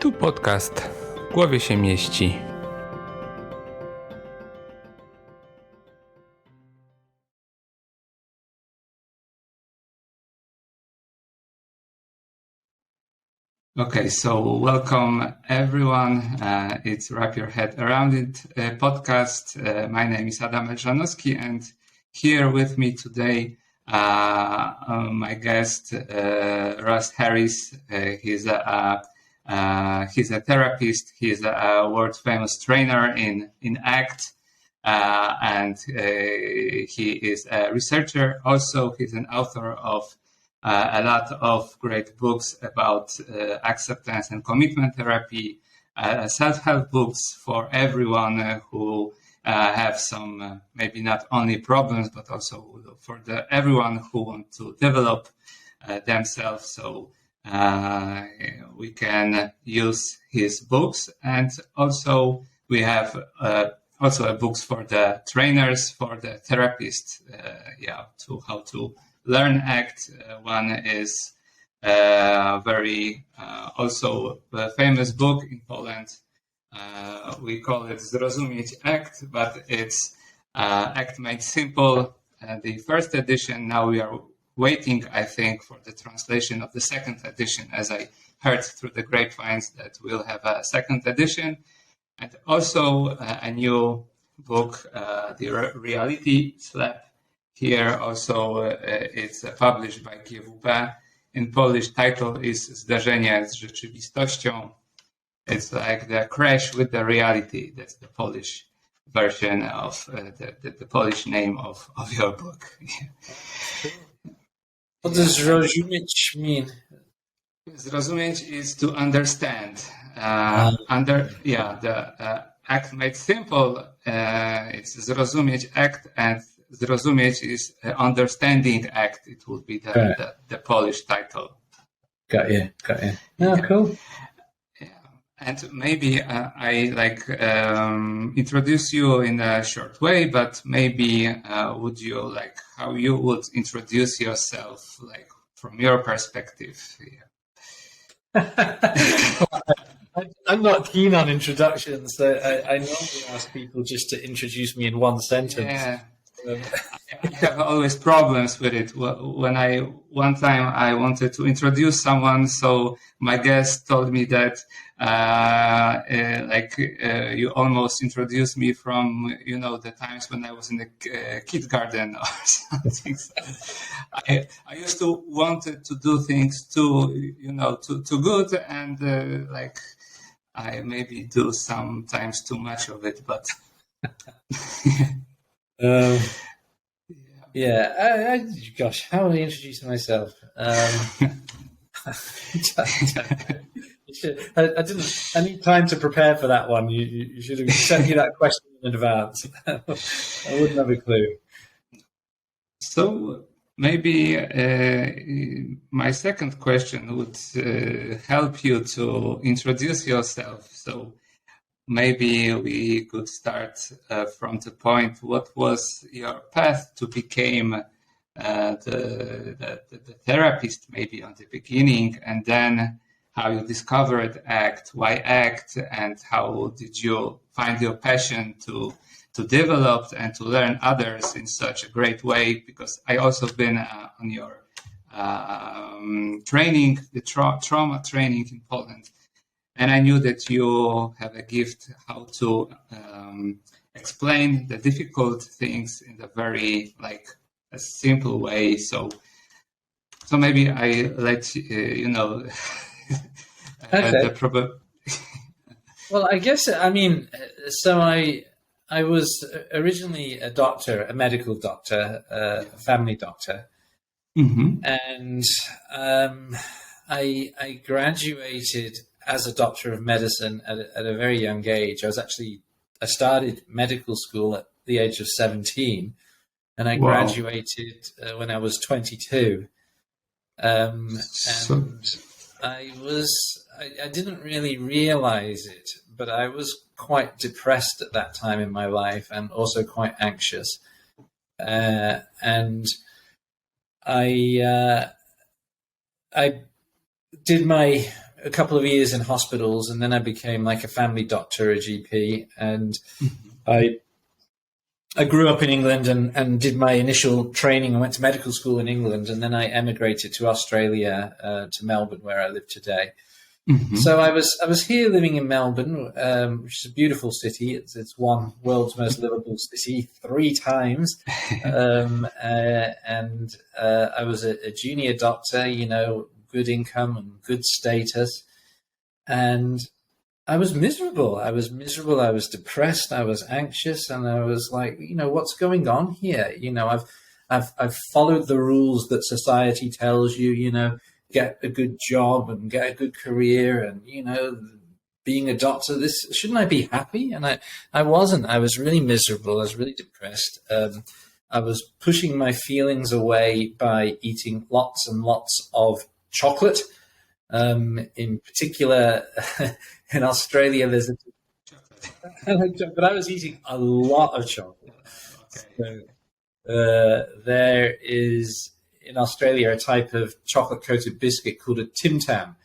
Tytuł Podcast w głowie się mieści. Okay, so welcome everyone. It's Wrap Your Head Around It podcast. My name is Adam Elżanowski, and here with me today, my guest, Russ Harris. He's a therapist. He's a world famous trainer in ACT, and he is a researcher. Also, he's an author of a lot of great books about acceptance and commitment therapy, self-help books for everyone who have some, maybe not only problems, but also for everyone who want to develop themselves. So we can use his books, and also we have also books for the trainers, for the therapists, to how to learn ACT. One is very also a famous book in Poland. We call it Zrozumieć ACT, but it's ACT Made Simple, the first edition. Now we are waiting, I think, for the translation of the second edition, as I heard through the grapevines that we'll have a second edition. And also a new book, The Reality Slap. Here also it's published by GWP. In Polish, title is Zderzenie z Rzeczywistością. It's like the crash with the reality. That's the Polish version of the Polish name of your book. What does zrozumieć mean? Zrozumieć is to understand. ACT Made Simple. It's zrozumieć ACT, and zrozumieć is understanding ACT. It would be the Polish title. Got you. Oh, cool. Yeah. And maybe I introduce you in a short way, but maybe would you like how you would introduce yourself, like from your perspective? I'm not keen on introductions. So I normally ask people just to introduce me in one sentence. Yeah. I have always problems with it. When one time I wanted to introduce someone, so my guest told me that you almost introduced me from the times when I was in the kindergarten or something. So I used to wanted to do things too good, and I maybe do sometimes too much of it, but. Gosh, how would I introduce myself? I need time to prepare for that one. You should have sent me that question in advance. I wouldn't have a clue. So maybe my second question would help you to introduce yourself. So maybe we could start from the point, what was your path to become the therapist, maybe on the beginning, and then how you discovered ACT, why ACT, and how did you find your passion to develop and to learn others in such a great way? Because I also been on your training, the trauma training in Poland. And I knew that you have a gift how to explain the difficult things in a very a simple way. So maybe I let Okay. the Well, I guess so. I was originally a doctor, a medical doctor, a family doctor, and I graduated as a doctor of medicine at a very young age. I started medical school at the age of 17, and I graduated when I was 22. And I didn't really realize it, but I was quite depressed at that time in my life, and also quite anxious. And I did my a couple of years in hospitals, and then I became like a family doctor, a GP, and I grew up in England and did my initial training. I went to medical school in England, and then I emigrated to Australia, to Melbourne, where I live today. Mm-hmm. So I was here living in Melbourne, which is a beautiful city. It's won world's most livable city 3 times, and I was a junior doctor, you know, good income and good status, and I was miserable. I was depressed. I was anxious, and I was like, you know, what's going on here? You know, I've followed the rules that society tells you, you know, get a good job and get a good career, and, you know, being a doctor, shouldn't I be happy? And I wasn't. I was really miserable. I was really depressed. I was pushing my feelings away by eating lots and lots of chocolate. In particular, in Australia, there's but I was eating a lot of chocolate. Okay. So, there is in Australia a type of chocolate-coated biscuit called a Tim Tam,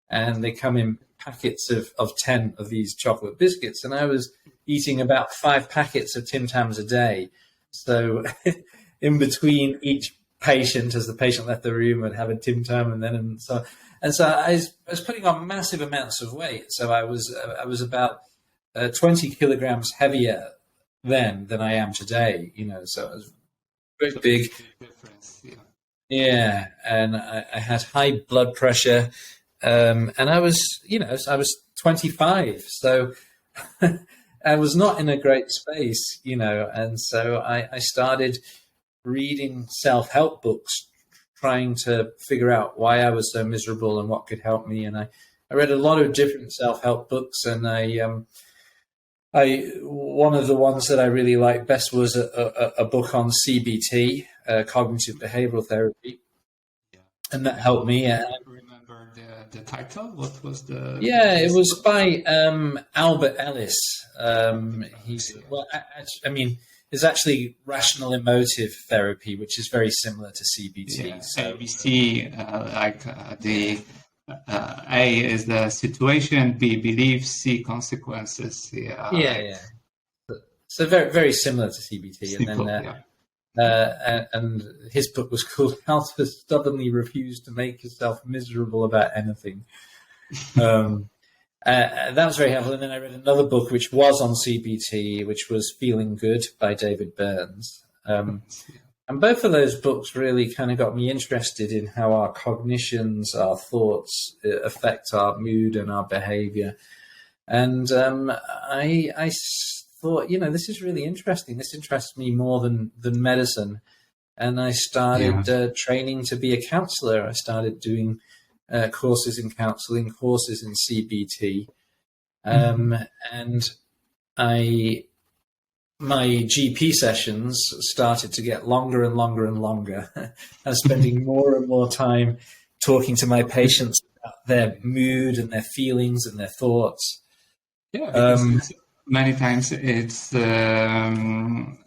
and they come in packets of 10 of these chocolate biscuits, and I was eating about 5 packets of Tim Tams a day. So in between each patient, as the patient left the room, I'd have a Tim Tam, and so I was putting on massive amounts of weight. So I was about 20 kilograms heavier then than I am today, you know, so it was very big. Yeah, and I had high blood pressure, and I was 25, so I was not in a great space, you know, and so I started reading self-help books, trying to figure out why I was so miserable and what could help me. And I read a lot of different self-help books, and one of the ones that I really liked best was a book on CBT, cognitive behavioral therapy, and that helped me. I remember the title. What was the? Yeah, it was by Albert Ellis. It's actually rational emotive therapy, which is very similar to CBT. Yeah, so ABC, the A is the situation, B beliefs, C consequences. Yeah. So very, very similar to CBT. Simple, and then and his book was called How to Stubbornly Refuse to Make Yourself Miserable About Anything. That was very helpful. And then I read another book which was on CBT, which was Feeling Good by David Burns. And both of those books really kind of got me interested in how our cognitions, our thoughts affect our mood and our behavior. And I thought, you know, this is really interesting. This interests me more than medicine. And I started training to be a counselor. I started doing courses in counseling, courses in CBT. And my GP sessions started to get longer and longer and longer. I was spending more and more time talking to my patients about their mood and their feelings and their thoughts. Yeah, because many times it's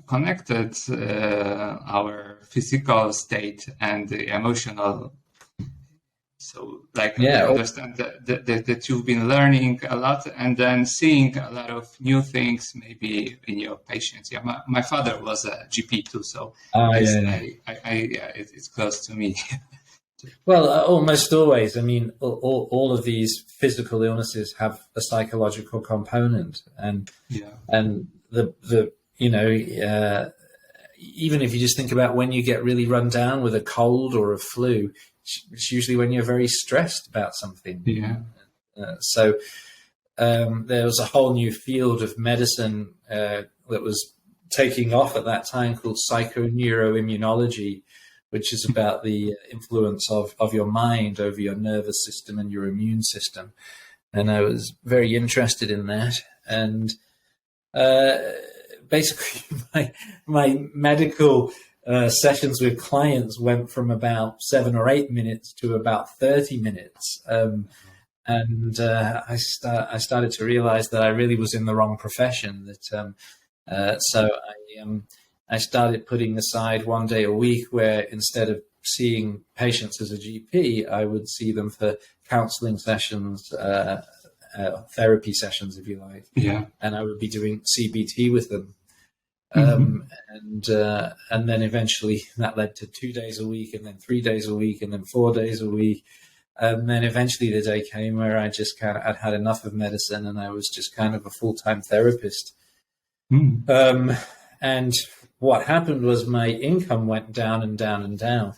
connected, our physical state and the emotional. So, I understand that you've been learning a lot and then seeing a lot of new things, maybe in your patients. Yeah, my father was a GP too, so it's close to me. Well, almost always. I mean, all of these physical illnesses have a psychological component, and the even if you just think about when you get really run down with a cold or a flu. It's usually when you're very stressed about something. Yeah. So there was a whole new field of medicine that was taking off at that time called psychoneuroimmunology, which is about the influence of your mind over your nervous system and your immune system. And I was very interested in that. And basically my medical sessions with clients went from about 7 or 8 minutes to about 30 minutes. I started to realize that I really was in the wrong profession. So I started putting aside one day a week where instead of seeing patients as a GP, I would see them for counseling sessions, therapy sessions, if you like. Yeah. And I would be doing CBT with them. And then eventually that led to 2 days a week, and then 3 days a week, and then 4 days a week. And then eventually the day came where I'd had enough of medicine, and I was just kind of a full-time therapist. And what happened was my income went down and down and down.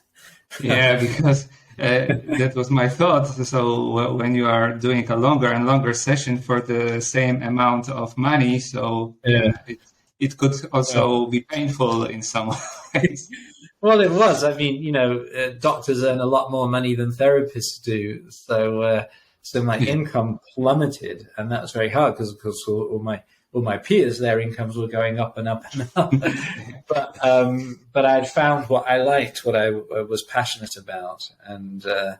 Yeah, because that was my thought. So when you are doing a longer and longer session for the same amount of money, so it could also be painful in some ways. Well, it was. I mean, doctors earn a lot more money than therapists do. So my income plummeted, and that was very hard because, of course, all my peers, their incomes were going up and up and up. But I'd found what I liked, what I was passionate about, and so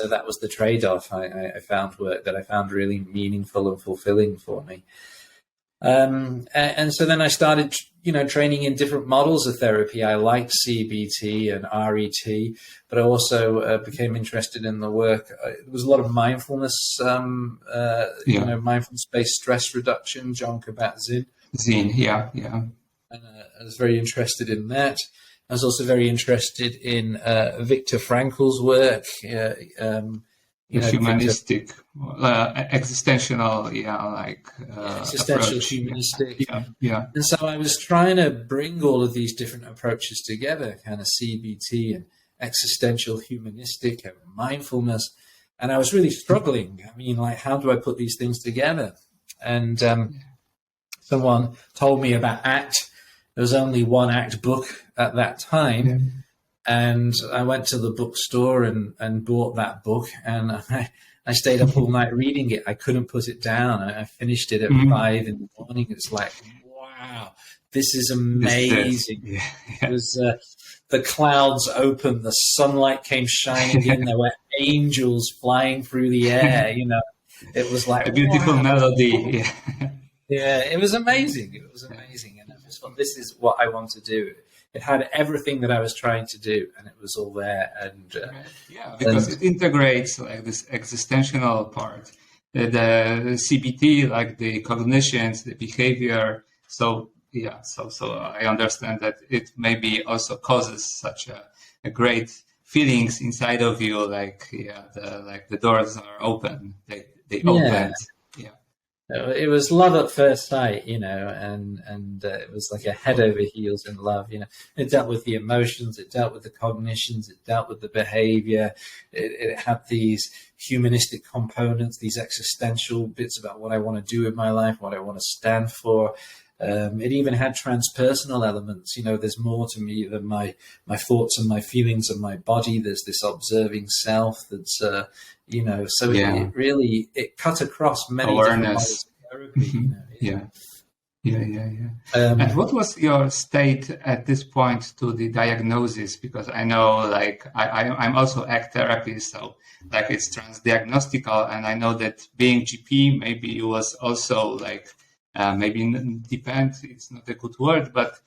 that was the trade-off. I found work that I found really meaningful and fulfilling for me. And so then I started, training in different models of therapy. I liked CBT and RET, but I also became interested in the work. There was a lot of mindfulness, mindfulness-based stress reduction, John Kabat-Zinn. Yeah. And I was very interested in that. I was also very interested in Viktor Frankl's work. Humanistic, existential, existential, approach. humanistic. Yeah. And so I was trying to bring all of these different approaches together, kind of CBT and existential, humanistic, and mindfulness. And I was really struggling. I mean, how do I put these things together? And someone told me about ACT. There was only one ACT book at that time. Yeah. And I went to the bookstore and bought that book, and I stayed up all night reading it. I couldn't put it down. I finished it at 5 in the morning. It's like, wow, this is amazing. Yeah. It was, the clouds opened, the sunlight came shining in. There were angels flying through the air. It was like a beautiful melody. Yeah, it was amazing. It was amazing, and I just thought, this is what I want to do. It had everything that I was trying to do, and it was all there. And because it integrates this existential part, the CBT, the cognitions, the behavior. So I understand that it maybe also causes such a great feelings inside of you, the doors are open, they opened. It was love at first sight, and it was like a head over heels in love. It dealt with the emotions, it dealt with the cognitions, it dealt with the behavior. It had these humanistic components, these existential bits about what I want to do in my life, what I want to stand for. It even had transpersonal elements. There's more to me than my thoughts and my feelings and my body. There's this observing self that's, it cut across many different models of therapy. And what was your state at this point to the diagnosis? Because I know, I'm also ACT therapist, so it's transdiagnostical, and I know that being GP maybe it was also maybe depend, it's not a good word, but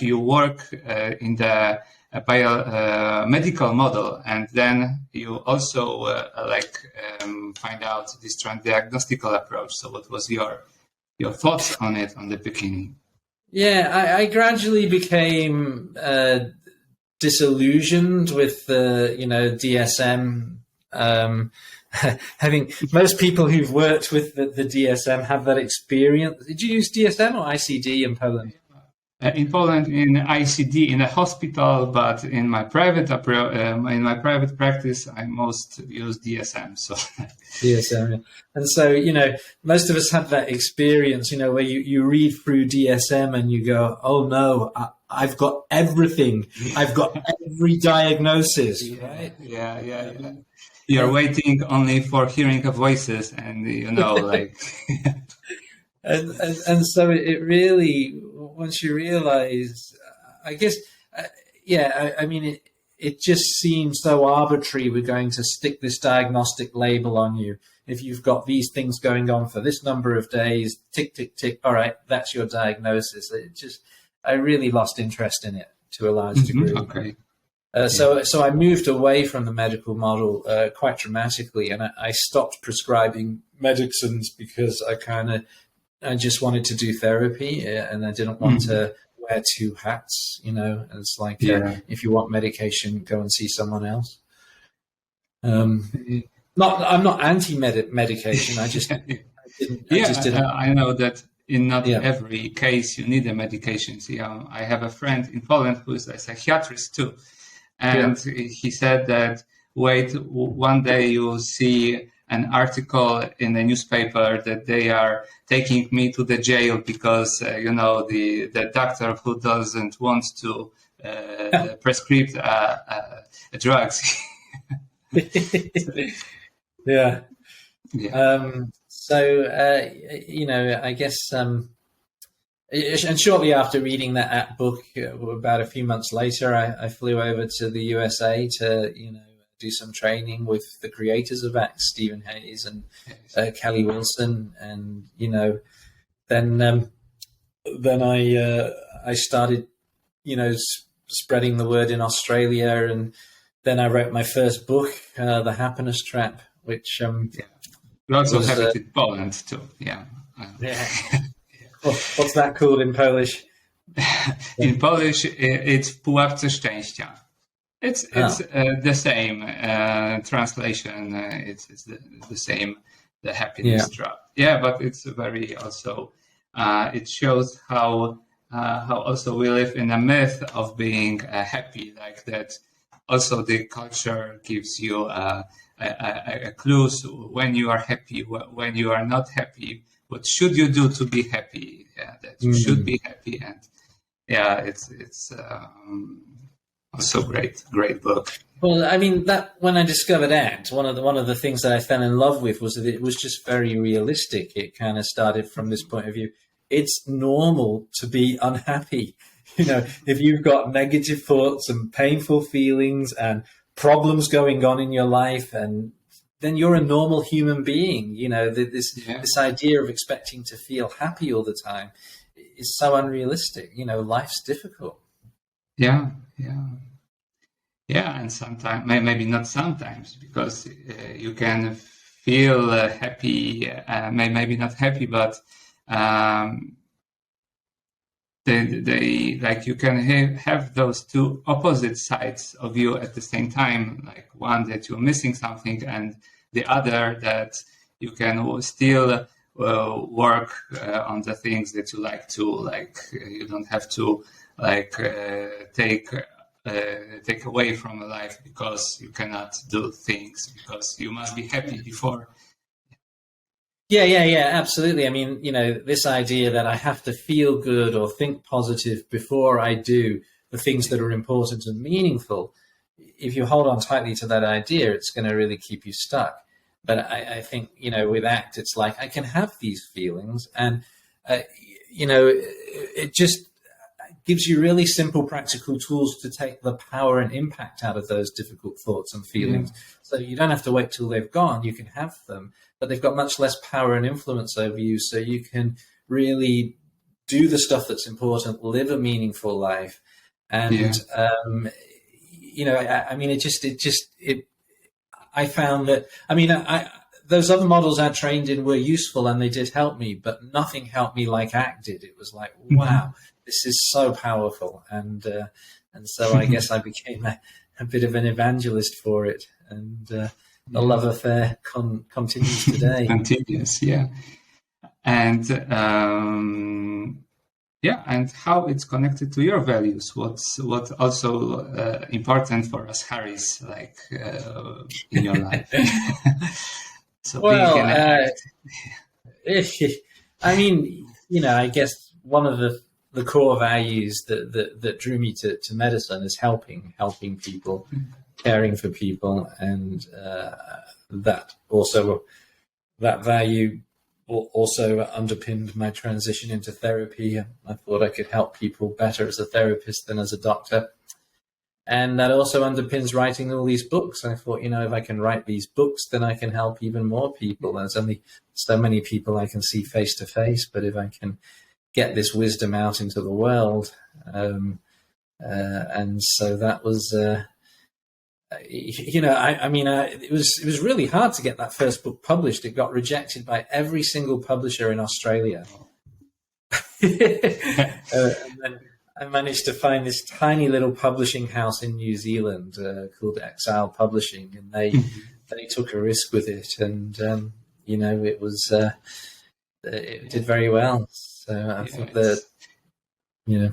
you work in the biomedical model, and then you also find out this transdiagnostical approach. So what was your thoughts on it on the beginning? Yeah, I gradually became disillusioned with the DSM. Having most people who've worked with the DSM have that experience. Did you use DSM or ICD in Poland? In Poland, in ICD in a hospital, but in my private practice, I most use DSM. So DSM, and so most of us have that experience, where you read through DSM and you go, "Oh no, I've got everything. I've got every diagnosis." Right? Yeah. You're waiting only for hearing of voices, and and so it really, once you realize, I guess, it just seems so arbitrary. We're going to stick this diagnostic label on you. If you've got these things going on for this number of days, tick, tick, tick. All right, that's your diagnosis. I really lost interest in it. to a large degree. Okay. So I moved away from the medical model quite dramatically, and I stopped prescribing medicines because I just wanted to do therapy, and I didn't want to wear two hats. And it's like if you want medication, go and see someone else. I'm not anti-medication. I just didn't. I know that in not every case you need a medication. I have a friend in Poland who is a psychiatrist too. And he said that, one day you'll see an article in the newspaper that they are taking me to the jail because, the doctor who doesn't want to prescribe drugs. Yeah. I guess, and shortly after reading that book, about a few months later, I flew over to the USA to, do some training with the creators of ACT, Stephen Hayes and Kelly Wilson, and then I started, spreading the word in Australia, and then I wrote my first book, The Happiness Trap, which we also have it in Poland too. What's that called in Polish? In Polish, it's Pułapce Szczęścia. It's the same translation. It's the same, the happiness trap. But it's very also. It shows how also we live in a myth of being happy, like that. Also, the culture gives you a clues when you are happy, when you are not happy. What should you do to be happy? That you should be happy, and it's also great book. Well, I mean, that when I discovered ACT, one of the things that I fell in love with was that it was just very realistic. It kind of started from this point of view. It's normal to be unhappy. If you've got negative thoughts and painful feelings and problems going on in your life, and then you're a normal human being. This idea of expecting to feel happy all the time is so unrealistic. Life's difficult. And sometimes, maybe not sometimes, because you can feel happy, maybe not happy, but they like you can have those two opposite sides of you at the same time, like one that you're missing something, and the other that you can still work on the things that you like to, like you don't have to take away from a life because you cannot do things because you must be happy before. Yeah, absolutely. I mean, this idea that I have to feel good or think positive before I do the things that are important and meaningful. If you hold on tightly to that idea, it's going to really keep you stuck. But I think, with ACT, it's like I can have these feelings, and, it just gives you really simple, practical tools to take the power and impact out of those difficult thoughts and feelings. So you don't have to wait till they've gone. You can have them, but they've got much less power and influence over you. So you can really do the stuff that's important, live a meaningful life. And, I found that, those other models I trained in were useful and they did help me, but nothing helped me like ACT did. It was like, wow, this is so powerful. And so I guess I became a bit of an evangelist for it. And the love affair continues today. Continues, yeah. And and how it's connected to your values. What's also important for Russ Harris, like in your life. I guess one of the core values that drew me to medicine is helping people, caring for people, and that value also underpinned my transition into therapy. I thought I could help people better as a therapist than as a doctor. And that also underpins writing all these books. I thought, if I can write these books, then I can help even more people. There's only so many people I can see face to face, but if I can get this wisdom out into the world, And so that was, it was really hard to get that first book published. It got rejected by every single publisher in Australia. And then I managed to find this tiny little publishing house in New Zealand called Exile Publishing, and they took a risk with it, and it was it did very well. So I think that it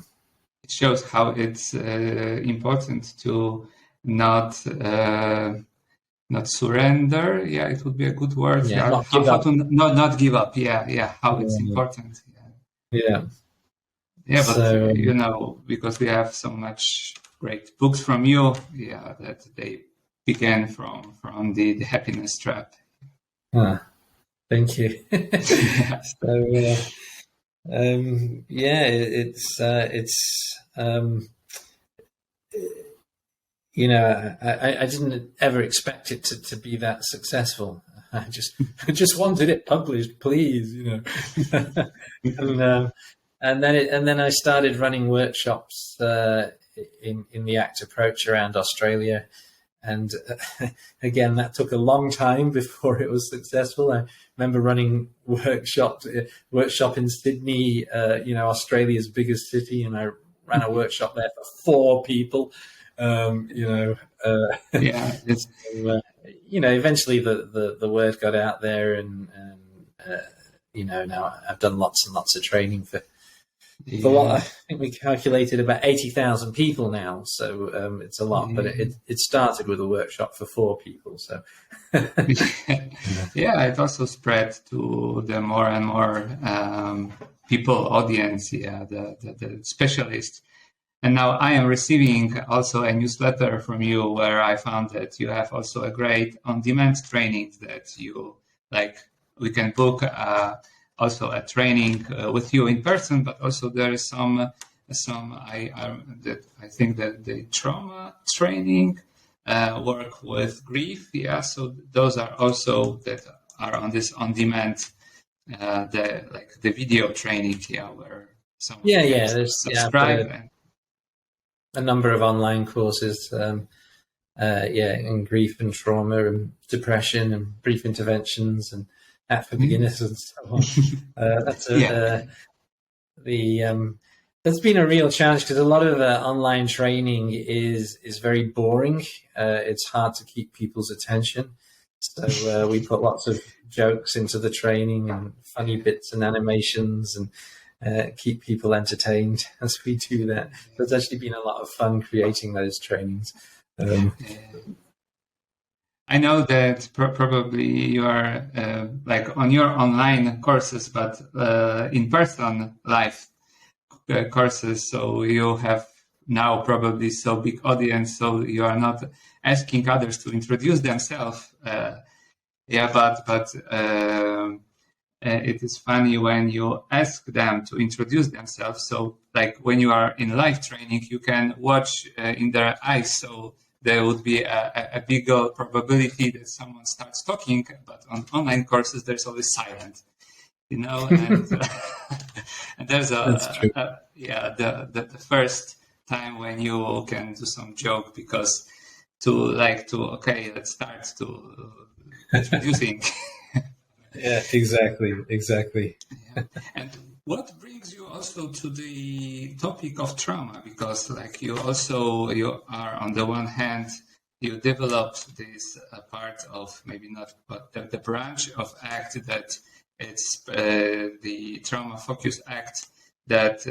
shows how it's important to not surrender. Yeah, it would be a good word. Yeah, not give up. Not give up. Yeah. How it's important. Yeah. Yeah, but because we have so much great books from you, that they began from the happiness trap. Thank you. So I didn't ever expect it to be that successful. I just wanted it published, please, And then I started running workshops in the ACT approach around Australia, and again that took a long time before it was successful. I remember running workshop in Sydney, Australia's biggest city, and I ran a workshop there for 4 people. Eventually the word got out there, and now I've done lots and lots of training for I think we calculated about 80,000 people now, so it's a lot. But it started with a workshop for 4 people. So it also spread to the more and more people audience. The specialists. And now I am receiving also a newsletter from you where I found that you have also a great on-demand training that you like. We can book also a training with you in person, but also there is some I think that the trauma training work with grief. Yeah, so those are also that are on this on-demand the video training. Yeah, where someone can subscribe. A number of online courses, in grief and trauma and depression and brief interventions and ACT for beginners and so on. That's been a real challenge because a lot of online training is very boring. It's hard to keep people's attention. So we put lots of jokes into the training and funny bits and animations and keep people entertained as we do that. So it's actually been a lot of fun creating those trainings. I know that probably you are on your online courses, but in person live courses. So you have now probably so big audience, so you are not asking others to introduce themselves. It is funny when you ask them to introduce themselves. So like when you are in live training, you can watch in their eyes. So there would be a bigger probability that someone starts talking, but on online courses, there's always silent, and, and there's the first time when you can do some joke because let's start to introducing. Yeah, exactly. Yeah. And what brings you also to the topic of trauma? Because you are on the one hand, you developed this part of maybe not, but the branch of ACT that it's the trauma-focused ACT that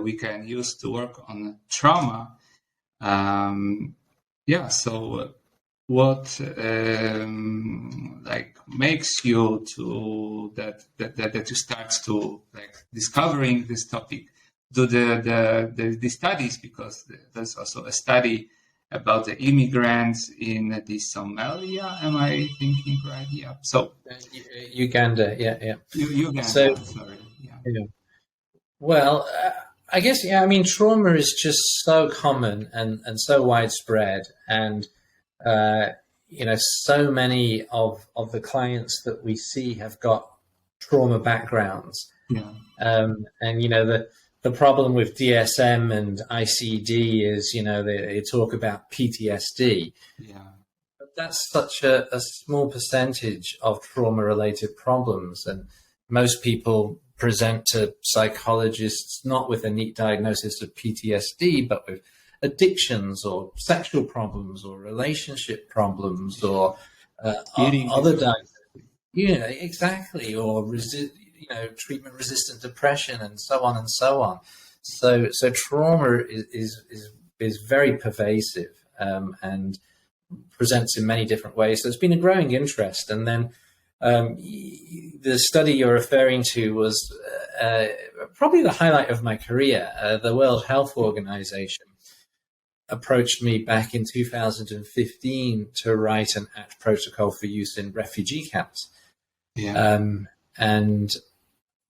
we can use to work on trauma. So what makes you to that you start to discovering this topic? Do the studies, because there's also a study about the immigrants in the Somalia. Am I thinking right? Yeah. So Uganda. Yeah. Uganda. So, sorry. Yeah. Well, I guess trauma is just so common and so widespread, and so many of the clients that we see have got trauma backgrounds. Yeah. And the the problem with DSM and ICD is, they talk about PTSD. Yeah. But that's such a small percentage of trauma-related problems. And most people present to psychologists not with a neat diagnosis of PTSD, but with addictions or sexual problems or relationship problems or other diagnoses. Yeah, exactly. Or treatment-resistant depression and so on and so on. So trauma is very pervasive and presents in many different ways. So there's been a growing interest. And then the study you're referring to was probably the highlight of my career. The World Health Organization approached me back in 2015 to write an ACT protocol for use in refugee camps. Yeah. And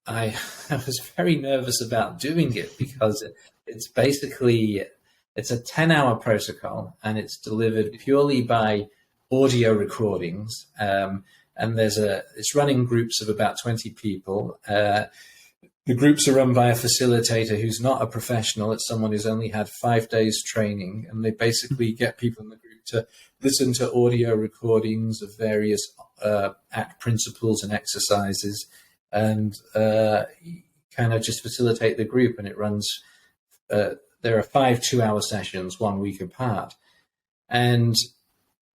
I was very nervous about doing it because it's a 10-hour protocol and it's delivered purely by audio recordings. And it's running groups of about 20 people. The groups are run by a facilitator who's not a professional. It's someone who's only had 5 days training, and they basically get people in the group to listen to audio recordings of various ACT principles and exercises, and kind of just facilitate the group. And it runs, there are 5 2-hour sessions, 1 week apart. And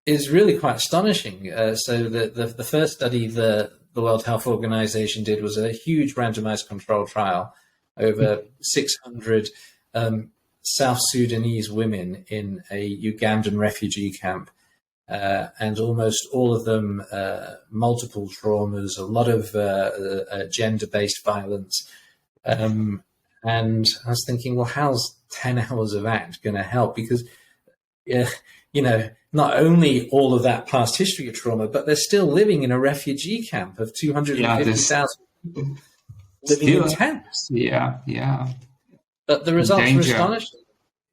it's really quite astonishing. So the first study the World Health Organization did was a huge randomized control trial over 600 South Sudanese women in a Ugandan refugee camp. And almost all of them multiple traumas, a lot of gender-based violence. And I was thinking, well, how's 10 hours of ACT going to help? Because, not only all of that past history of trauma, but they're still living in a refugee camp of 250,000 people living in tents. Yeah. But the results were astonishing.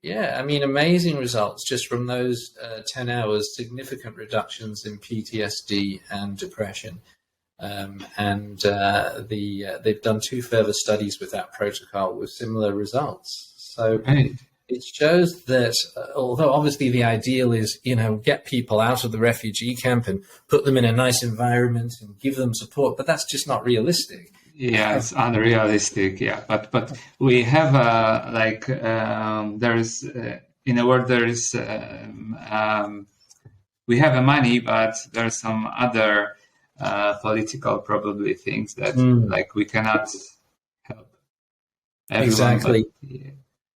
Yeah, amazing results just from those 10 hours, significant reductions in PTSD and depression. They've done 2 further studies with that protocol with similar results. So it shows that although obviously the ideal is, get people out of the refugee camp and put them in a nice environment and give them support, but that's just not realistic. Yeah, it's unrealistic. Yeah, but we have there's in a word there is we have a money, but there are some other political probably things that we cannot help everyone. Exactly. But,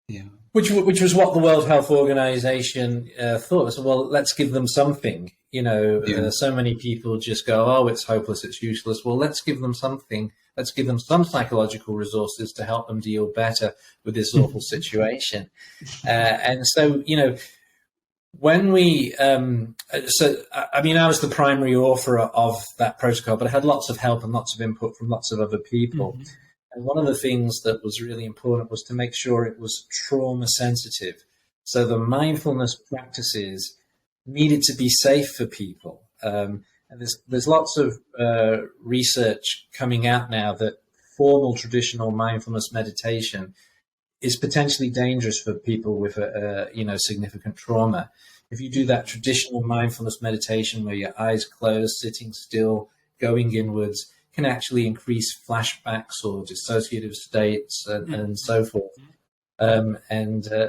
yeah. Which was what the World Health Organization thought. So, well, let's give them something. So many people just go, oh, it's hopeless, it's useless. Well, let's give them something. Let's give them some psychological resources to help them deal better with this awful situation. And so, when we, I was the primary author of that protocol, but I had lots of help and lots of input from lots of other people. Mm-hmm. And one of the things that was really important was to make sure it was trauma sensitive. So the mindfulness practices needed to be safe for people. And there's lots of research coming out now that formal traditional mindfulness meditation is potentially dangerous for people with significant trauma. If you do that traditional mindfulness meditation where your eyes closed, sitting still, going inwards, can actually increase flashbacks or dissociative states and so forth.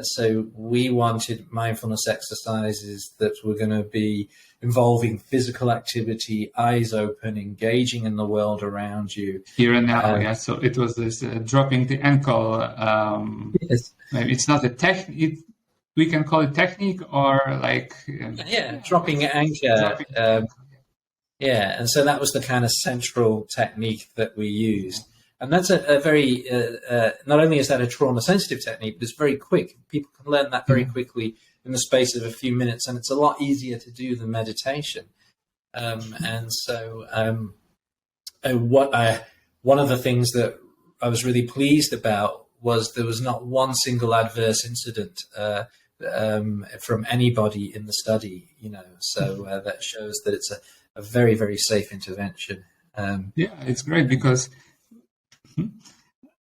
So we wanted mindfulness exercises that were going to be involving physical activity, eyes open, engaging in the world around you. Here and now, So it was this dropping the ankle. Yes. Maybe it's not a technique. We can call it technique or dropping anchor. And so that was the kind of central technique that we used. And that's a very, not only is that a trauma-sensitive technique, but it's very quick. People can learn that very quickly in the space of a few minutes, and it's a lot easier to do than meditation. One of the things that I was really pleased about was there was not one single adverse incident from anybody in the study, so that shows that it's a very, very safe intervention. It's great because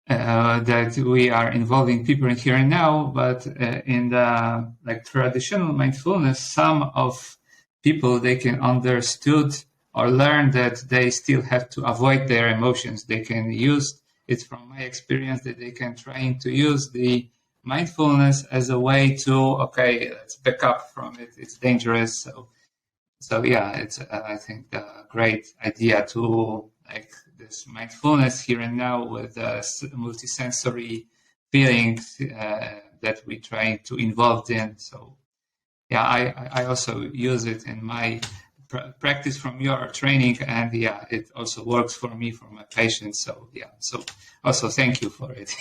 that we are involving people in here and now, but in the traditional mindfulness, some of people, they can understood or learn that they still have to avoid their emotions. They can use it, from my experience, that they can try to use the mindfulness as a way to, okay, let's back up from it. It's dangerous. So yeah, it's I think a great idea to this mindfulness here and now with multisensory feelings that we try to involve in. So yeah, I also use it in my practice from your training, and yeah, it also works for me, for my patients. So yeah, so also thank you for it.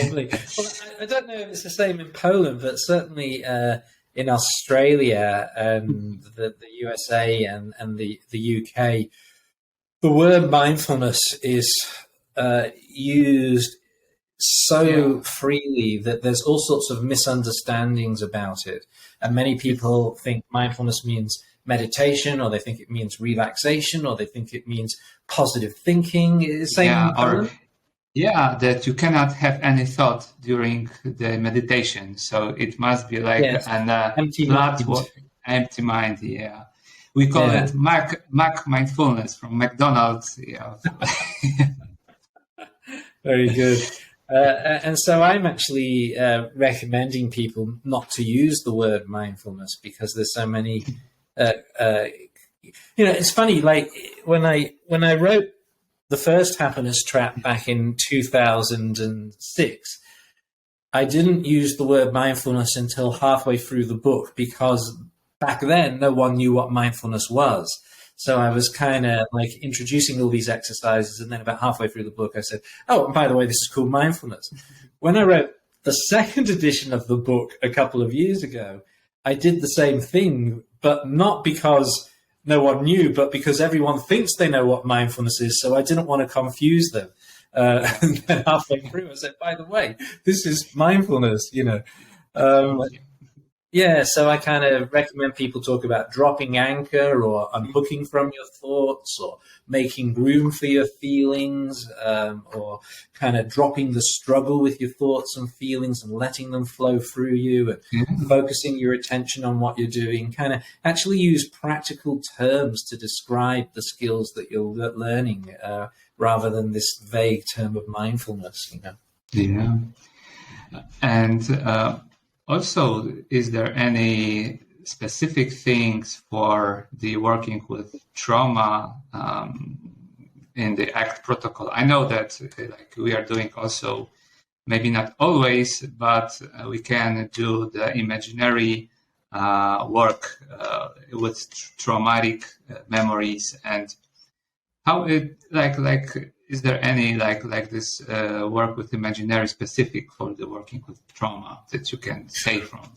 Lovely. Well, I don't know if it's the same in Poland, but certainly in Australia and the USA and the UK, the word mindfulness is used so freely that there's all sorts of misunderstandings about it. And many people think mindfulness means meditation, or they think it means relaxation, or they think it means positive thinking. That you cannot have any thought during the meditation. So it must be an empty mind. Yeah. We call it Mac mindfulness from McDonald's. Yeah. Very good. And so I'm actually recommending people not to use the word mindfulness, because there's so many. It's funny. Like when I wrote the first happiness trap back in 2006, I didn't use the word mindfulness until halfway through the book, because back then no one knew what mindfulness was. So I was kind of introducing all these exercises, and then about halfway through the book I said, oh, and by the way, this is called mindfulness. When I wrote the second edition of the book a couple of years ago, I did the same thing, but not because no one knew, but because everyone thinks they know what mindfulness is. So I didn't want to confuse them. And then halfway through, I said, by the way, this is mindfulness, so I kind of recommend people talk about dropping anchor, or unhooking from your thoughts, or making room for your feelings, or kind of dropping the struggle with your thoughts and feelings and letting them flow through you, and focusing your attention on what you're doing. Kind of actually use practical terms to describe the skills that you're learning, rather than this vague term of mindfulness, Yeah. And also, is there any specific things for the working with trauma in the ACT protocol? I know that we are doing also, maybe not always, but we can do the imaginary work with traumatic memories, and how it is there any this work with imaginary specific for the working with trauma that you can say from?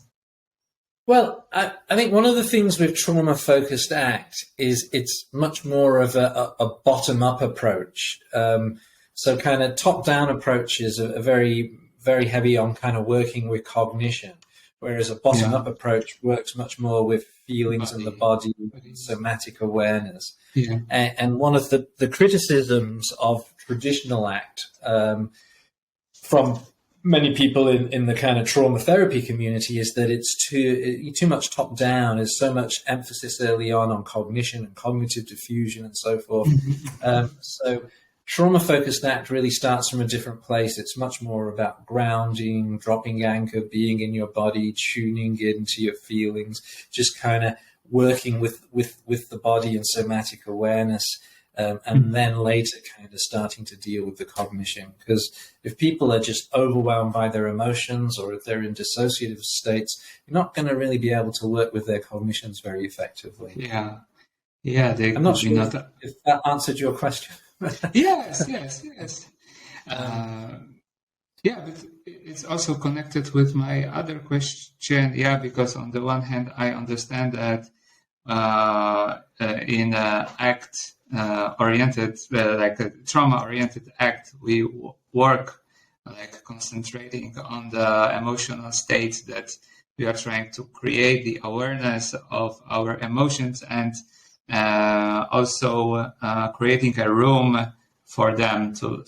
Well, I think one of the things with trauma-focused ACT is it's much more of a bottom-up approach. So kind of top-down approaches are very, very heavy on kind of working with cognition, whereas a bottom-up approach works much more with feelings in the body, somatic awareness. Yeah. And one of the criticisms of traditional ACT from many people in the kind of trauma therapy community is that it's too much top down. There's so much emphasis early on cognition and cognitive diffusion and so forth. So trauma focused ACT really starts from a different place. It's much more about grounding, dropping anchor, being in your body, tuning into your feelings, just kind of working with the body and somatic awareness. And then later kind of starting to deal with the cognition. Because if people are just overwhelmed by their emotions, or if they're in dissociative states, you're not going to really be able to work with their cognitions very effectively. Yeah. I'm not sure if that answered your question. Yes. But it's also connected with my other question. Yeah, because on the one hand, I understand that in ACT oriented, like a trauma oriented ACT, we work concentrating on the emotional states that we are trying to create, the awareness of our emotions, and also creating a room for them to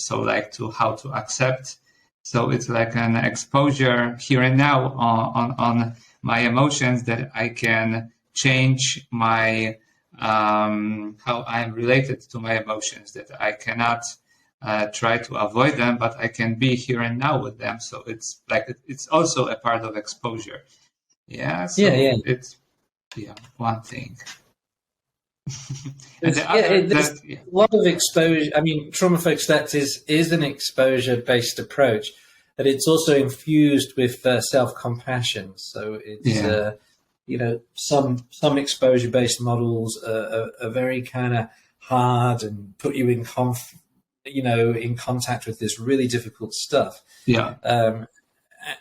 how to accept. So it's like an exposure here and now on my emotions, that I can change my how I'm related to my emotions, that I cannot try to avoid them, but I can be here and now with them. So it's like it's also a part of exposure. Yeah. So it's one thing. There's a lot of exposure. I mean, trauma focused ACT is an exposure-based approach, but it's also infused with self-compassion. So it's some exposure-based models are very kind of hard and put you in contact with this really difficult stuff. Yeah.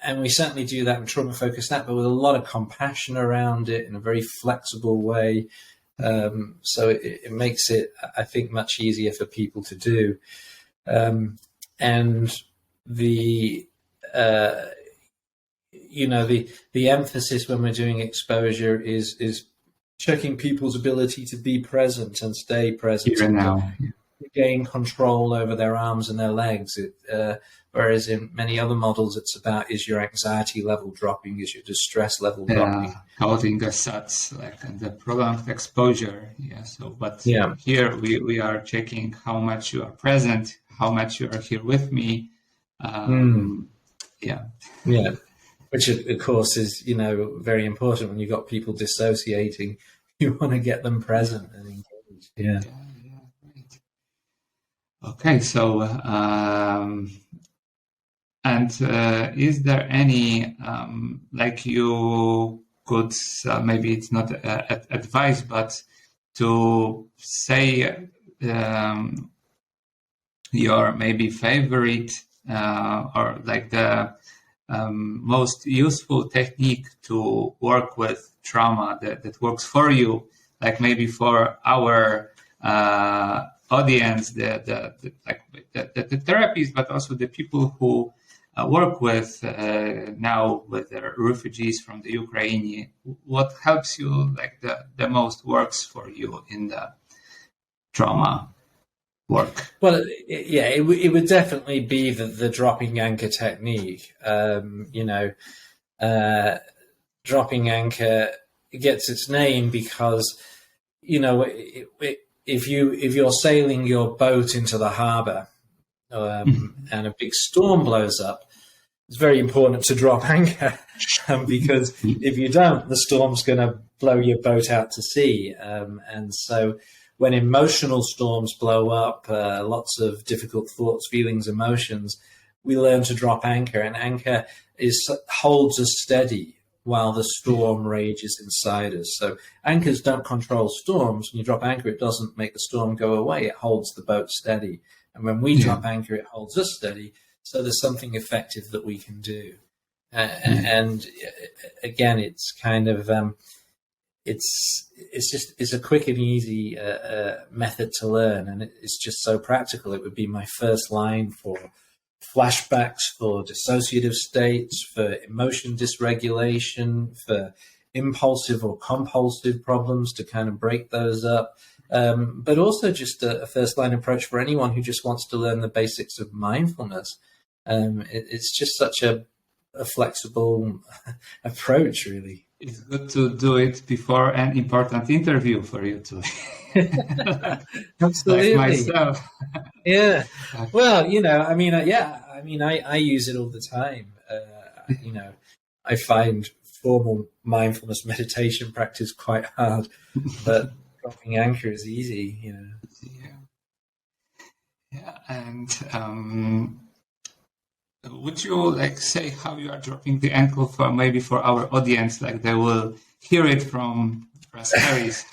And we certainly do that in trauma focused ACT, but with a lot of compassion around it in a very flexible way. So it makes it, I think, much easier for people to do. And the emphasis when we're doing exposure is checking people's ability to be present and stay present. Even now. Gain control over their arms and their legs. Whereas in many other models, it's about, is your anxiety level dropping? Is your distress level dropping? Holding the SATs, like the prolonged exposure. Yeah. So, but here we are checking how much you are present, how much you are here with me. Yeah. Which of course is, very important when you've got people dissociating. You want to get them present and engaged. Yeah. Right. Okay. So, and is there any, like you could, maybe it's not advice, but to say your maybe favorite or like the most useful technique to work with trauma that works for you, like maybe for our audience, the therapists, but also the people who work with now with the refugees from the Ukraine. What helps you, like the most works for you in the trauma work? Well, it would definitely be the dropping anchor technique. Dropping anchor gets its name because, if you're sailing your boat into the harbor and a big storm blows up, it's very important to drop anchor because if you don't, the storm's going to blow your boat out to sea. And so when emotional storms blow up, lots of difficult thoughts, feelings, emotions, we learn to drop anchor, and anchor holds us steady while the storm rages inside us. So anchors don't control storms. When you drop anchor, it doesn't make the storm go away. It holds the boat steady. And when we drop anchor, it holds us steady. So there's something effective that we can do. And again, it's kind of, it's a quick and easy method to learn. And it's just so practical. It would be my first line for flashbacks, for dissociative states, for emotion dysregulation, for impulsive or compulsive problems, to kind of break those up. But also just a first line approach for anyone who just wants to learn the basics of mindfulness. It's just such a flexible approach, really. It's good to do it before an important interview for you too. Absolutely. Like myself. Yeah. Well, I use it all the time. I find formal mindfulness meditation practice quite hard, but dropping anchor is easy, Yeah. And would you say how you are dropping the anchor for our audience, like they will hear it from Russ Harris?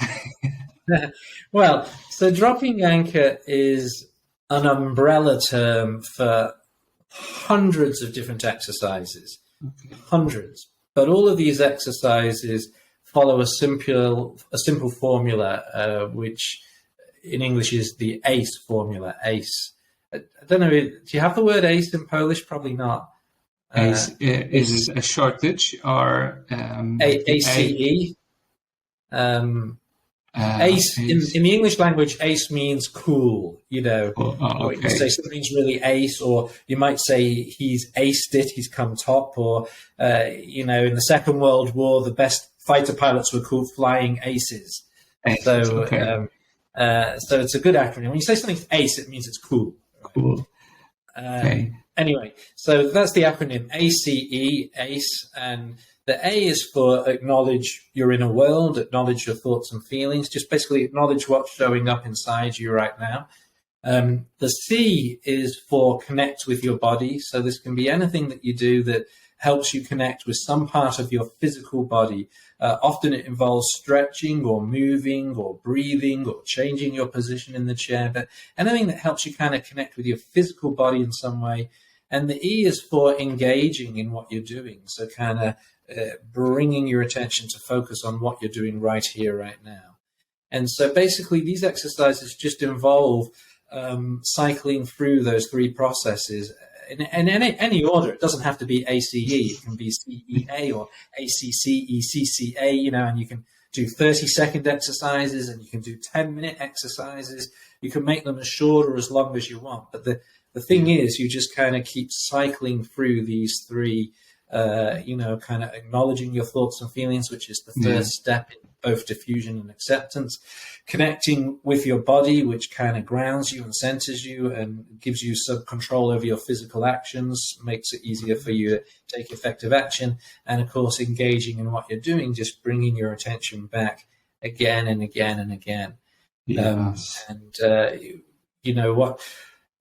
Well, so dropping anchor is an umbrella term for hundreds of different exercises, hundreds. But all of these exercises follow a simple formula, which in English is the ACE formula, ACE. I don't know, do you have the word ACE in Polish? Probably not. ACE is a shortage, or ACE. Ace, in the English language, ace means cool, you know. Or you say something's really ace, or you might say he's aced it, he's come top, or, you know, in the Second World War, the best fighter pilots were called flying aces. So it's a good acronym. When you say something's ace, it means it's cool. Cool. Anyway, so that's the acronym ACE, ACE, and the A is for acknowledge your inner world, acknowledge your thoughts and feelings, just basically acknowledge what's showing up inside you right now. The C is for connect with your body. So this can be anything that you do that helps you connect with some part of your physical body. Often it involves stretching or moving or breathing or changing your position in the chair, but anything that helps you kind of connect with your physical body in some way. And the E is for engaging in what you're doing. So kind of bringing your attention to focus on what you're doing right here, right now. And so basically these exercises just involve cycling through those three processes in any order. It doesn't have to be ACE. It can be CEA or ACCE, you know, and you can do 30-second exercises and you can do 10-minute exercises. You can make them as short or as long as you want. But the thing is, you just kind of keep cycling through these three, you know, kind of acknowledging your thoughts and feelings, which is the first step in both diffusion and acceptance, connecting with your body, which kind of grounds you and centers you and gives you some control over your physical actions, makes it easier for you to take effective action. And of course, engaging in what you're doing, just bringing your attention back again and again and again. Yes. You know,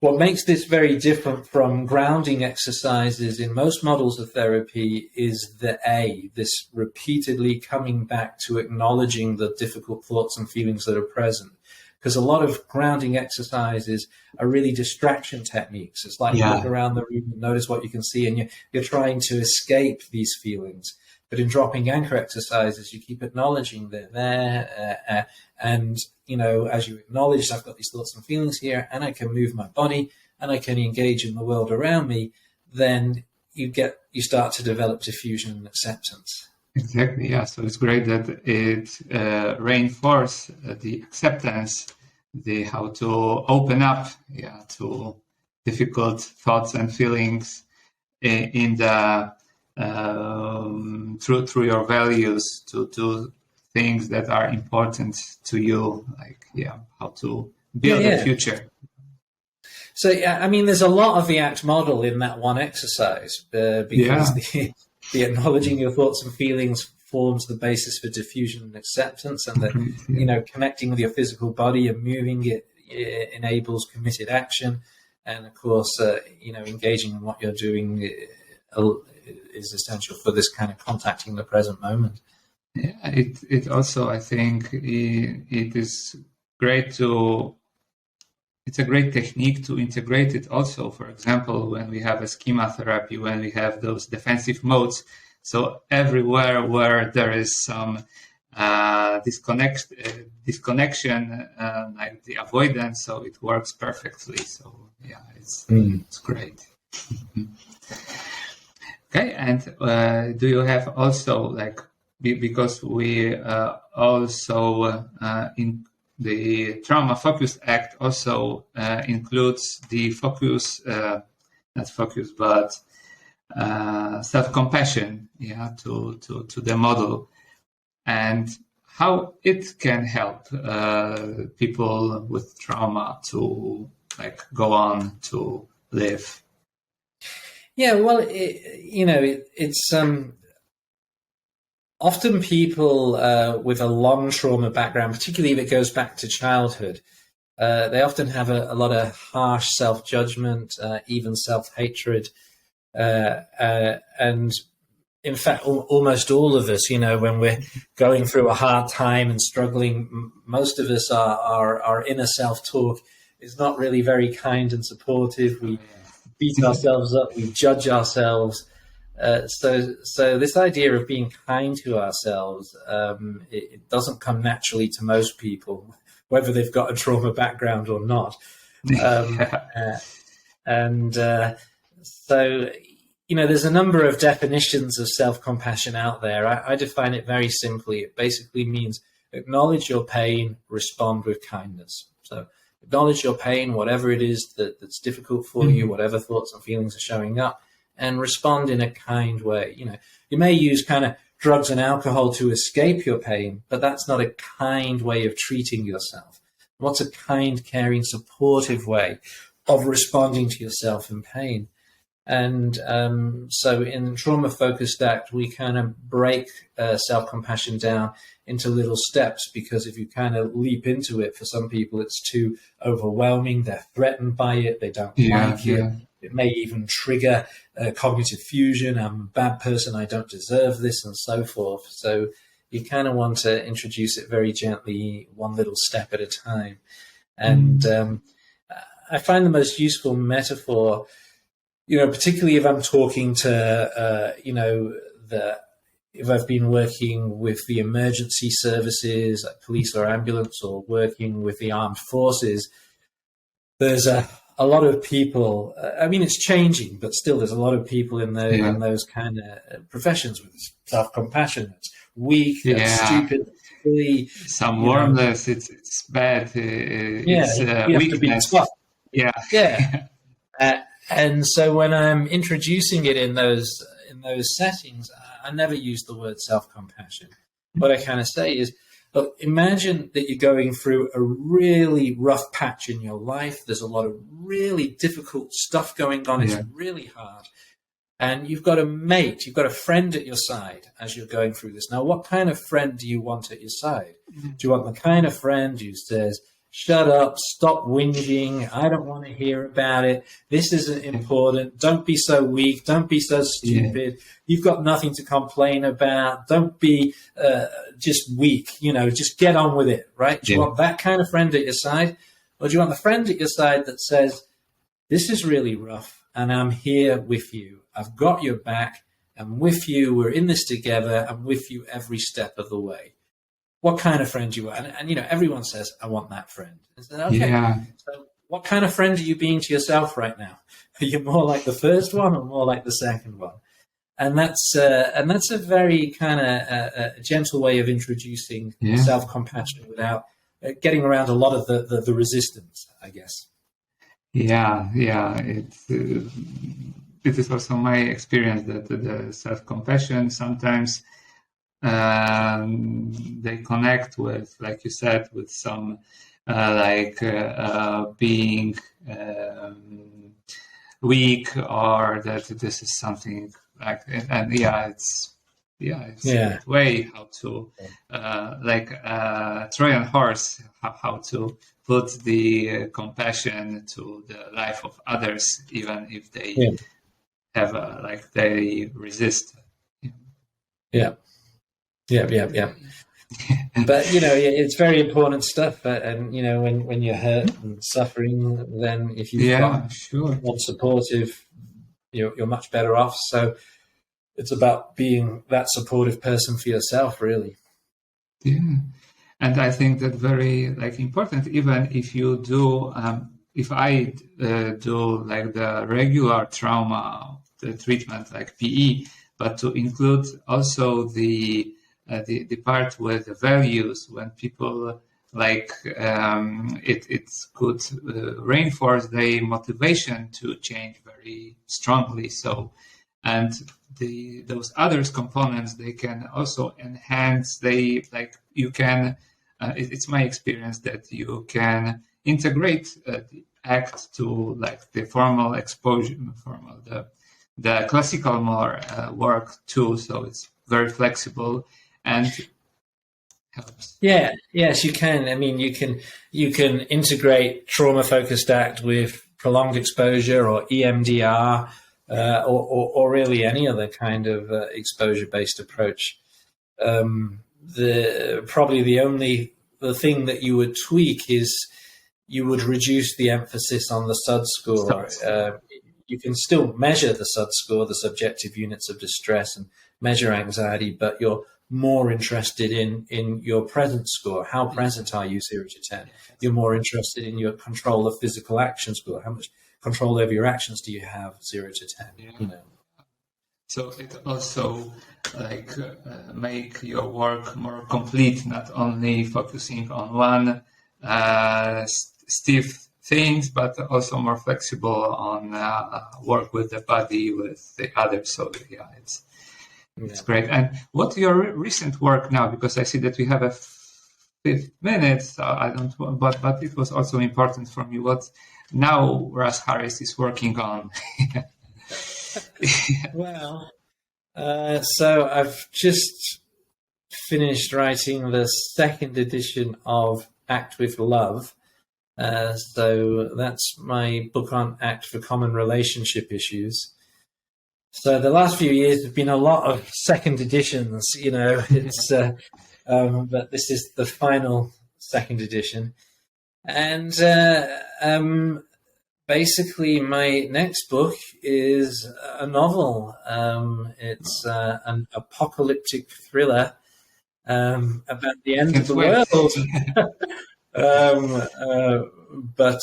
what makes this very different from grounding exercises in most models of therapy is the A, this repeatedly coming back to acknowledging the difficult thoughts and feelings that are present. Because a lot of grounding exercises are really distraction techniques. It's like look around the room and notice what you can see, and you're trying to escape these feelings. But in dropping anchor exercises, you keep acknowledging they're there. And, you know, as you acknowledge, I've got these thoughts and feelings here, and I can move my body, and I can engage in the world around me, then you start to develop diffusion and acceptance. Exactly, yeah. So it's great that it reinforces the acceptance, the how to open up, to difficult thoughts and feelings in the through your values, to things that are important to you, like how to build a future. So I mean, there's a lot of the ACT model in that one exercise because the acknowledging your thoughts and feelings forms the basis for diffusion and acceptance, and that you know, connecting with your physical body and moving it enables committed action, and of course you know, engaging in what you're doing is essential for this kind of contacting the present moment. Yeah, it also, I think, it is great to. It's a great technique to integrate it also, for example, when we have a schema therapy, when we have those defensive modes. So everywhere where there is some disconnection, like the avoidance, so it works perfectly. So it's great. Okay, and do you have also, like, because we also in the trauma focus act also includes the self-compassion, to the model, and how it can help people with trauma to like go on to live. Yeah, well, it's often people with a long trauma background, particularly if it goes back to childhood, they often have a lot of harsh self-judgment, even self-hatred. And in fact, almost all of us, when we're going through a hard time and struggling, most of us, our inner self-talk is not really very kind and supportive. We beat ourselves up, we judge ourselves. So this idea of being kind to ourselves, it doesn't come naturally to most people, whether they've got a trauma background or not. So, there's a number of definitions of self-compassion out there. I define it very simply. It basically means acknowledge your pain, respond with kindness. So acknowledge your pain, whatever it is that's difficult for you, whatever thoughts and feelings are showing up, and respond in a kind way. You may use kind of drugs and alcohol to escape your pain, but that's not a kind way of treating yourself. What's a kind, caring, supportive way of responding to yourself in pain? And so in trauma-focused ACT, we kind of break self-compassion down into little steps, because if you kind of leap into it, for some people, it's too overwhelming. They're threatened by it. They don't like it. It may even trigger cognitive fusion. I'm a bad person. I don't deserve this, and so forth. So you kind of want to introduce it very gently, one little step at a time. And I find the most useful metaphor, particularly if I'm talking to, if I've been working with the emergency services, like police or ambulance, or working with the armed forces, there's a lot of people, it's changing, but still there's a lot of people in those kind of professions with self-compassion. It's weak, it's stupid, silly. Some warmless, it's bad, it's weakness. And so when I'm introducing it in those settings, I never use the word self-compassion. What I kind of say is, look, imagine that you're going through a really rough patch in your life. There's a lot of really difficult stuff going on. It's really hard. And you've got a mate, you've got a friend at your side as you're going through this. Now, what kind of friend do you want at your side? Do you want the kind of friend who says, shut up, stop whinging, I don't want to hear about it, this isn't important, don't be so weak, don't be so stupid, you've got nothing to complain about, don't be just weak, just get on with it, right? Do you want that kind of friend at your side? Or do you want the friend at your side that says, this is really rough and I'm here with you, I've got your back, I'm with you, we're in this together, I'm with you every step of the way? What kind of friend you are? And everyone says, I want that friend. And so, okay, so what kind of friend are you being to yourself right now? Are you more like the first one or more like the second one? And that's a very kind of gentle way of introducing self-compassion without getting around a lot of the resistance, I guess. It is also my experience that the self-compassion sometimes they connect with, like you said, with some being weak, or that this is something like, and it's a way how to Trojan horse, how to put the compassion to the life of others, even if they have they resist. But it's very important stuff. And when you're hurt and suffering, then if you've got one supportive, you're much better off. So it's about being that supportive person for yourself, really. And I think that very important. Even if you do, if I do the regular trauma the treatment like PE, but to include also the part with the values, when people it could reinforce their motivation to change very strongly. So, and those other components, they can also enhance. You can. It's my experience that you can integrate the ACT to the formal exposure, the classical more work too. So it's very flexible and helps. Yes, you can. I mean, you can integrate trauma-focused ACT with prolonged exposure or EMDR, or really any other kind of exposure-based approach. The thing that you would tweak is you would reduce the emphasis on the SUD score. You can still measure the SUD score, the subjective units of distress, and measure anxiety, but you're more interested in your present score. How present are you, 0 to 10? You're more interested in your control of physical action score. How much control over your actions do you have, 0 to 10? So it also make your work more complete, not only focusing on one stiff things, but also more flexible on work with the body, with the others. So yeah, it's great. And what's your recent work now? Because I see that we have a 5 minutes. So I don't want, but it was also important for me. What now Russ Harris is working on? Well, so I've just finished writing the second edition of Act with Love. So that's my book on ACT for common relationship issues. So the last few years have been a lot of second editions, it's, but this is the final second edition. And basically my next book is a novel. It's an apocalyptic thriller about the end of the world. But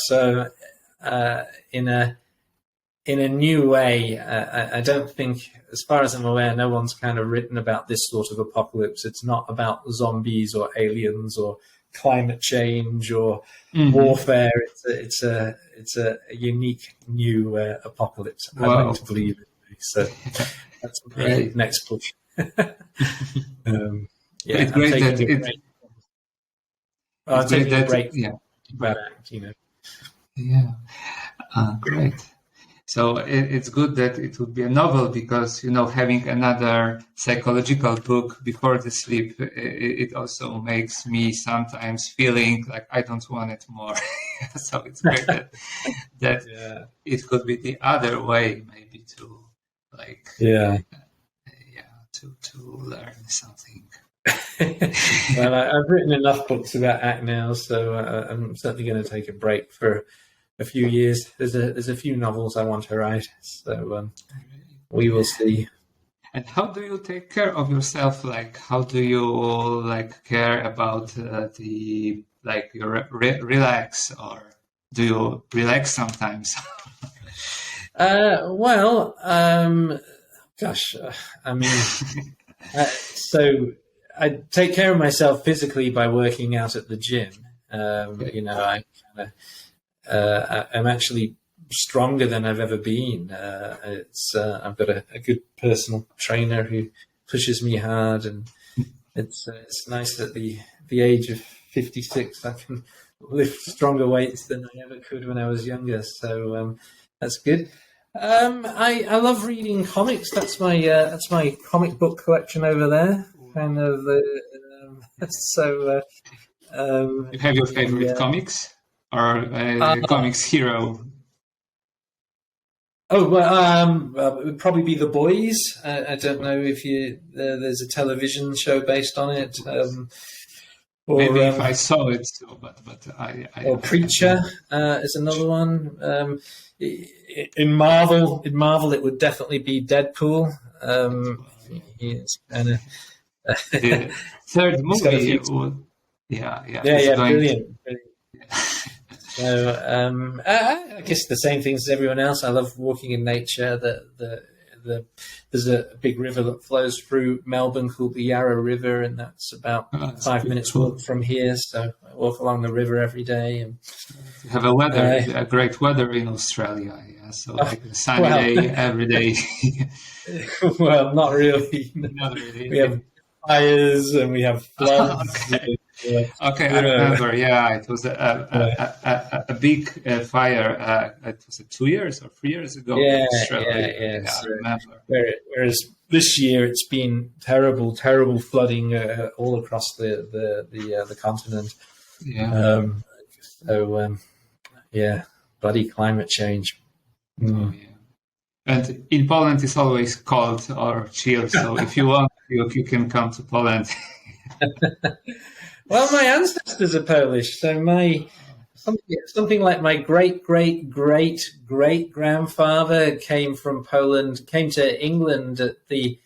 in a new way. I don't think, as far as I'm aware, no one's kind of written about this sort of apocalypse. It's not about zombies or aliens or climate change or warfare. It's a unique new apocalypse. Wow. I like to believe it. So that's my next book. It's great that I'm taking a break. Yeah. About ACT, Yeah. Great. So it's good that it would be a novel because, having another psychological book before the sleep, it also makes me sometimes feeling like I don't want it more. So it's great that it could be the other way, maybe to to learn something. Well, I've written enough books about ACT now, so I'm certainly going to take a break for a few years. There's a few novels I want to write, so we will see. And how do you take care of yourself? Like, how do you care about you relax, or do you relax sometimes? So I take care of myself physically by working out at the gym. I'm actually stronger than I've ever been. I've got a good personal trainer who pushes me hard, and it's nice at the age of 56 I can lift stronger weights than I ever could when I was younger. So that's good. I love reading comics. That's my comic book collection over there. Kind of. You have your favorite comics? Or comics hero? Oh, well, it would probably be The Boys. I don't know if there's a television show based on it. Maybe if I saw it, but I or Preacher is another one. In Marvel, it would definitely be Deadpool. He's kind of the third movie. Brilliant. So I guess the same things as everyone else. I love walking in nature. There's a big river that flows through Melbourne called the Yarra River, and that's about 5 minutes walk from here. So I walk along the river every day. And you have a great weather in Australia. Yeah, so like a sunny day every day. Well, not really. Not really. We have fires and we have floods. Okay, I remember. Yeah, it was a big fire. It was 2 years or 3 years ago. Yeah, I remember. Whereas this year it's been terrible flooding all across the continent. Yeah. Bloody climate change. Oh, yeah. And in Poland, it's always cold or chill. So if you want, you can come to Poland. Well, my ancestors are Polish, so something like my great grandfather came from Poland, came to England at the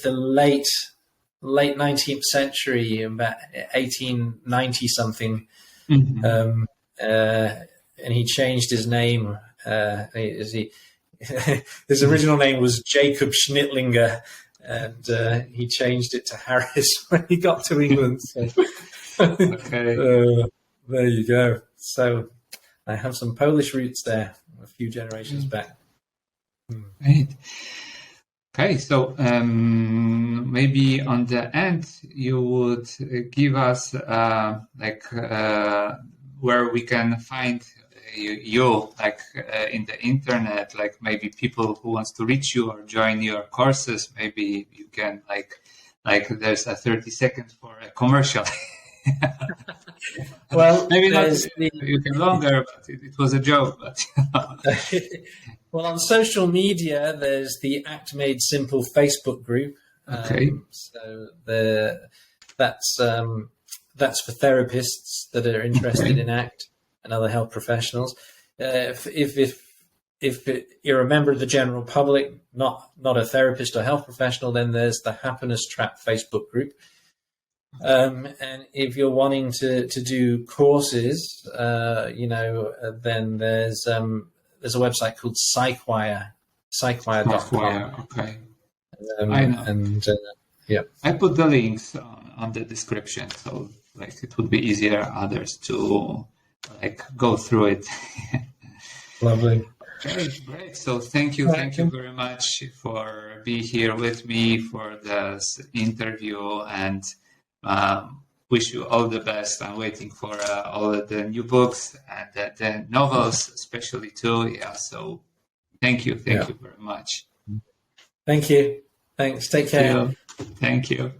late 19th century, about 1890 something, and he changed his name. his original name was Jacob Schnittlinger, and he changed it to Harris when he got to England. So, Okay. There you go. So I have some Polish roots there, a few generations back. Great. Okay, so maybe on the end you would give us where we can find you in the internet, like maybe people who wants to reach you or join your courses. Maybe you can like there's a 30 seconds for a commercial. Well, maybe not you can longer, but it was a joke. But well, on social media, there's the Act Made Simple Facebook group. Okay. So that's for therapists that are interested in ACT and other health professionals. If you're a member of the general public, not a therapist or health professional, then there's the Happiness Trap Facebook group. And if you're wanting to do courses, then there's a website called psychwire.com. Okay. I know. And yeah, I put the links on the description, so it would be easier others to go through it. Lovely. Great. So thank you very much for being here with me for this interview, and wish you all the best. I'm waiting for all of the new books and the novels, especially too. Yeah. So thank you very much. Thank you. Thanks. Take care. Thank you.